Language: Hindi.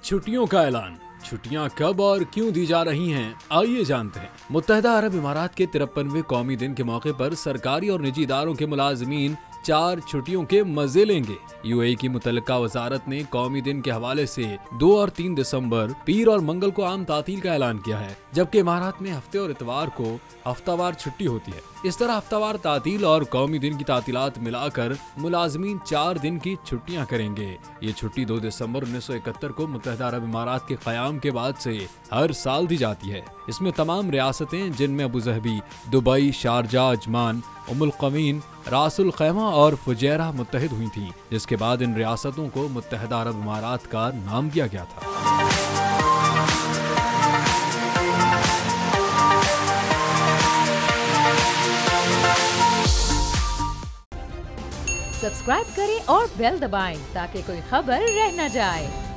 छुट्टियों का ऐलान। छुट्टियां कब और क्यों दी जा रही हैं, आइए जानते हैं। मुत्तहदा अरब इमारात के 53वें कौमी दिन के मौके पर सरकारी और निजी इदारों के मुलाजमीन 4 छुट्टियों के मजे लेंगे। यूएई की मुतल्लिका वजारत ने कौमी दिन के हवाले से 2 और 3 दिसंबर पीर और मंगल को आम तातील का ऐलान किया है, जबकि इमारात में हफ्ते और इतवार को हफ्तावार छुट्टी होती है। इस तरह हफ्तावार तातील और कौमी दिन की तातीलात मिलाकर मुलाजमीन 4 दिन की छुट्टियां करेंगे। ये छुट्टी 2 दिसंबर 1971 को मुत्तहदा अरब इमारात के क़याम के बाद से हर साल दी जाती है। इसमें तमाम रियासतें जिनमें अबूजहबी, दुबई, शारजा, अजमान, उम्मुल क़वीन, रासुल खैमा और फुजैरा मुत्तहिद हुई थीं, जिसके बाद इन रियासतों को मुत्तहदा अरब इमारात का नाम दिया गया था। सब्सक्राइब करें और बेल दबाएं ताकि कोई खबर रह न जाए।